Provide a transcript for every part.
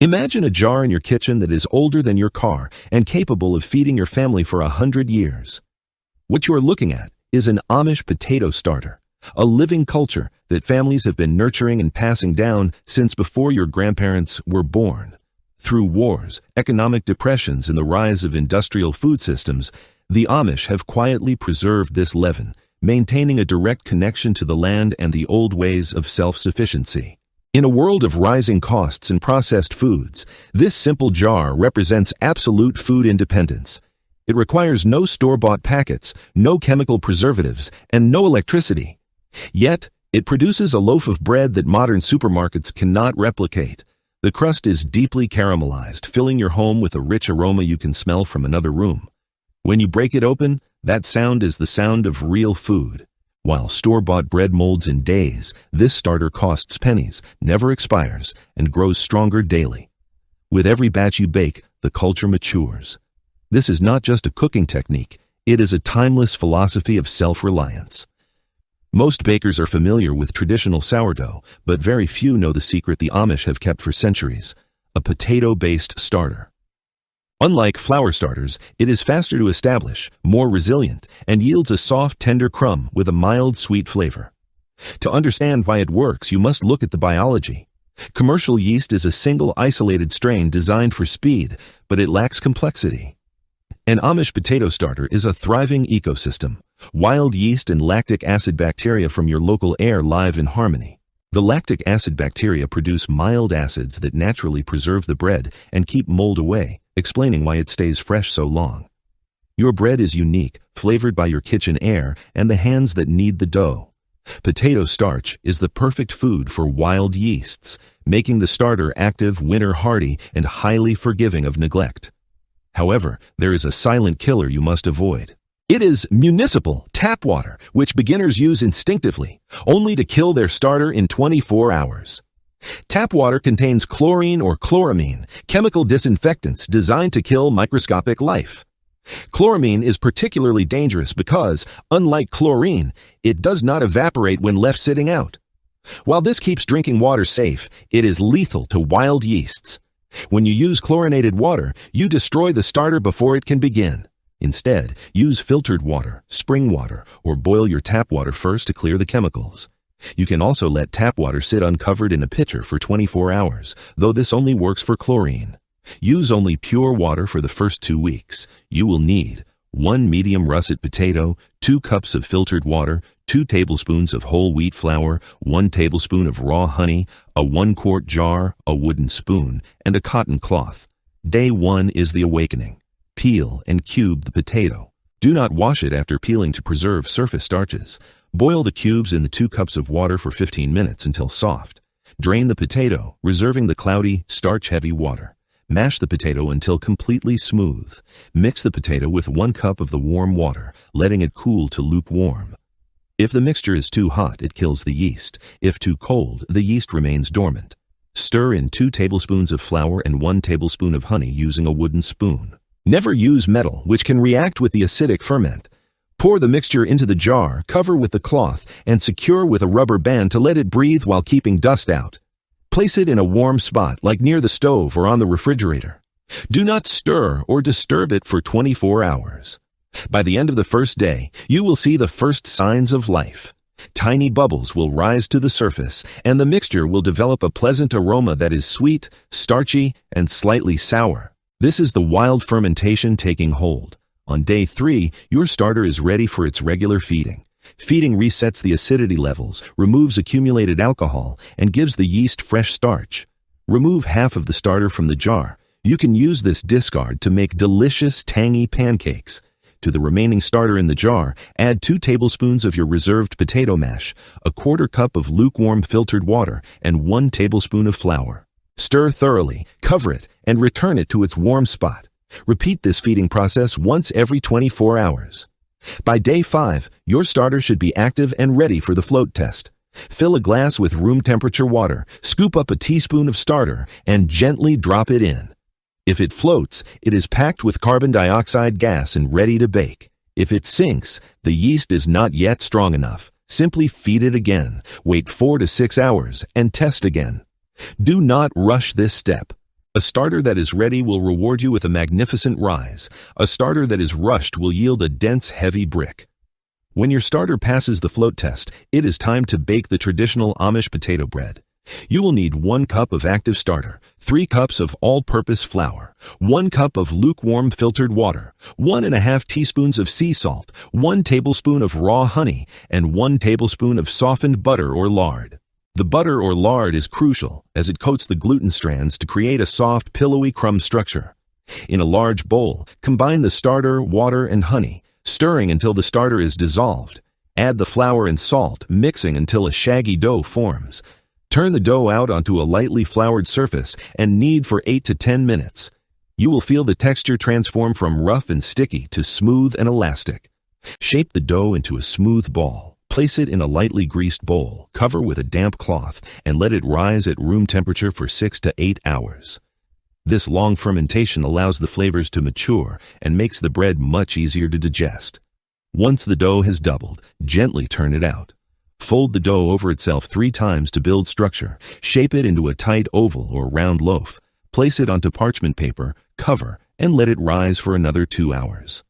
Imagine a jar in your kitchen that is older than your car and capable of feeding your family for 100 years. What you are looking at is an Amish potato starter, a living culture that families have been nurturing and passing down since before your grandparents were born. Through wars, economic depressions, and the rise of industrial food systems, the Amish have quietly preserved this leaven, maintaining a direct connection to the land and the old ways of self-sufficiency. In a world of rising costs and processed foods, this simple jar represents absolute food independence. It requires no store-bought packets, no chemical preservatives, and no electricity. Yet, it produces a loaf of bread that modern supermarkets cannot replicate. The crust is deeply caramelized, filling your home with a rich aroma you can smell from another room. When you break it open, that sound is the sound of real food. While store-bought bread molds in days, this starter costs pennies, never expires, and grows stronger daily. With every batch you bake, the culture matures. This is not just a cooking technique, it is a timeless philosophy of self-reliance. Most bakers are familiar with traditional sourdough, but very few know the secret the Amish have kept for centuries: a potato-based starter. Unlike flour starters, it is faster to establish, more resilient, and yields a soft, tender crumb with a mild, sweet flavor. To understand why it works, you must look at the biology. Commercial yeast is a single, isolated strain designed for speed, but it lacks complexity. An Amish potato starter is a thriving ecosystem. Wild yeast and lactic acid bacteria from your local air live in harmony. The lactic acid bacteria produce mild acids that naturally preserve the bread and keep mold away, explaining why it stays fresh so long. Your bread is unique, flavored by your kitchen air and the hands that knead the dough. Potato starch is the perfect food for wild yeasts, making the starter active, winter hardy, and highly forgiving of neglect. However, there is a silent killer you must avoid. It is municipal tap water, which beginners use instinctively, only to kill their starter in 24 hours. Tap water contains chlorine or chloramine, chemical disinfectants designed to kill microscopic life. Chloramine is particularly dangerous because, unlike chlorine, it does not evaporate when left sitting out. While this keeps drinking water safe, it is lethal to wild yeasts. When you use chlorinated water, you destroy the starter before it can begin. Instead, use filtered water, spring water, or boil your tap water first to clear the chemicals. You can also let tap water sit uncovered in a pitcher for 24 hours, though this only works for chlorine. Use only pure water for the first 2 weeks. You will need 1 medium russet potato, 2 cups of filtered water, 2 tablespoons of whole wheat flour, 1 tablespoon of raw honey, a 1-quart jar, a wooden spoon, and a cotton cloth. Day 1 is the awakening. Peel and cube the potato. Do not wash it after peeling to preserve surface starches. Boil the cubes in the 2 cups of water for 15 minutes until soft. Drain the potato, reserving the cloudy, starch-heavy water. Mash the potato until completely smooth. Mix the potato with 1 cup of the warm water, letting it cool to lukewarm. If the mixture is too hot, it kills the yeast. If too cold, the yeast remains dormant. Stir in 2 tablespoons of flour and 1 tablespoon of honey using a wooden spoon. Never use metal, which can react with the acidic ferment. Pour the mixture into the jar, cover with the cloth, and secure with a rubber band to let it breathe while keeping dust out. Place it in a warm spot, like near the stove or on the refrigerator. Do not stir or disturb it for 24 hours. By the end of the first day, you will see the first signs of life. Tiny bubbles will rise to the surface, and the mixture will develop a pleasant aroma that is sweet, starchy, and slightly sour. This is the wild fermentation taking hold. On day 3, your starter is ready for its regular feeding. Feeding resets the acidity levels, removes accumulated alcohol, and gives the yeast fresh starch. Remove half of the starter from the jar. You can use this discard to make delicious, tangy pancakes. To the remaining starter in the jar, add 2 tablespoons of your reserved potato mash, a 1/4 cup of lukewarm filtered water, and 1 tablespoon of flour. Stir thoroughly, cover it, and return it to its warm spot. Repeat this feeding process once every 24 hours. By day 5, your starter should be active and ready for the float test. Fill a glass with room temperature water, scoop up a teaspoon of starter, and gently drop it in. If it floats, it is packed with carbon dioxide gas and ready to bake. If it sinks, the yeast is not yet strong enough. Simply feed it again, wait 4 to 6 hours, and test again. Do not rush this step. A starter that is ready will reward you with a magnificent rise. A starter that is rushed will yield a dense, heavy brick. When your starter passes the float test, it is time to bake the traditional Amish potato bread. You will need 1 cup of active starter, 3 cups of all-purpose flour, 1 cup of lukewarm filtered water, 1½ teaspoons of sea salt, 1 tablespoon of raw honey, and 1 tablespoon of softened butter or lard. The butter or lard is crucial as it coats the gluten strands to create a soft, pillowy crumb structure. In a large bowl, combine the starter, water, and honey, stirring until the starter is dissolved. Add the flour and salt, mixing until a shaggy dough forms. Turn the dough out onto a lightly floured surface and knead for 8 to 10 minutes. You will feel the texture transform from rough and sticky to smooth and elastic. Shape the dough into a smooth ball. Place it in a lightly greased bowl, cover with a damp cloth, and let it rise at room temperature for 6 to 8 hours. This long fermentation allows the flavors to mature and makes the bread much easier to digest. Once the dough has doubled, gently turn it out. Fold the dough over itself 3 times to build structure. Shape it into a tight oval or round loaf. Place it onto parchment paper, cover, and let it rise for another 2 hours.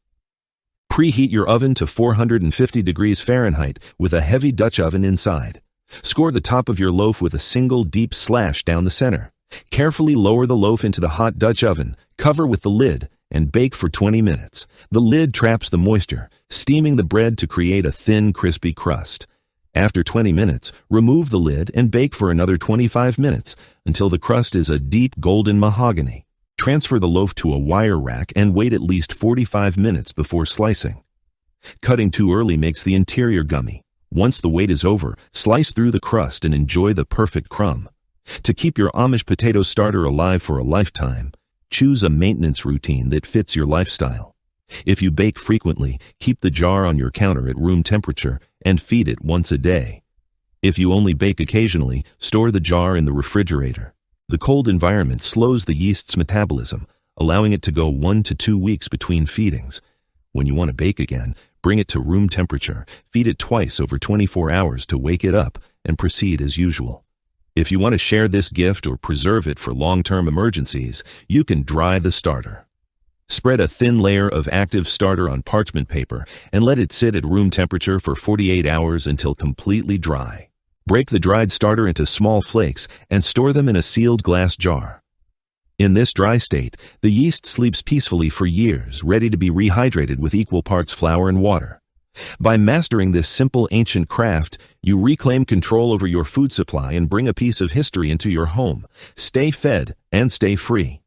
Preheat your oven to 450 degrees Fahrenheit with a heavy Dutch oven inside. Score the top of your loaf with a single deep slash down the center. Carefully lower the loaf into the hot Dutch oven, cover with the lid, and bake for 20 minutes. The lid traps the moisture, steaming the bread to create a thin, crispy crust. After 20 minutes, remove the lid and bake for another 25 minutes until the crust is a deep golden mahogany. Transfer the loaf to a wire rack and wait at least 45 minutes before slicing. Cutting too early makes the interior gummy. Once the wait is over, slice through the crust and enjoy the perfect crumb. To keep your Amish potato starter alive for a lifetime, choose a maintenance routine that fits your lifestyle. If you bake frequently, keep the jar on your counter at room temperature and feed it once a day. If you only bake occasionally, store the jar in the refrigerator. The cold environment slows the yeast's metabolism, allowing it to go 1 to 2 weeks between feedings. When you want to bake again, bring it to room temperature, feed it twice over 24 hours to wake it up, and proceed as usual. If you want to share this gift or preserve it for long-term emergencies, you can dry the starter. Spread a thin layer of active starter on parchment paper and let it sit at room temperature for 48 hours until completely dry. Break the dried starter into small flakes and store them in a sealed glass jar. In this dry state, the yeast sleeps peacefully for years, ready to be rehydrated with equal parts flour and water. By mastering this simple ancient craft, you reclaim control over your food supply and bring a piece of history into your home. Stay fed and stay free.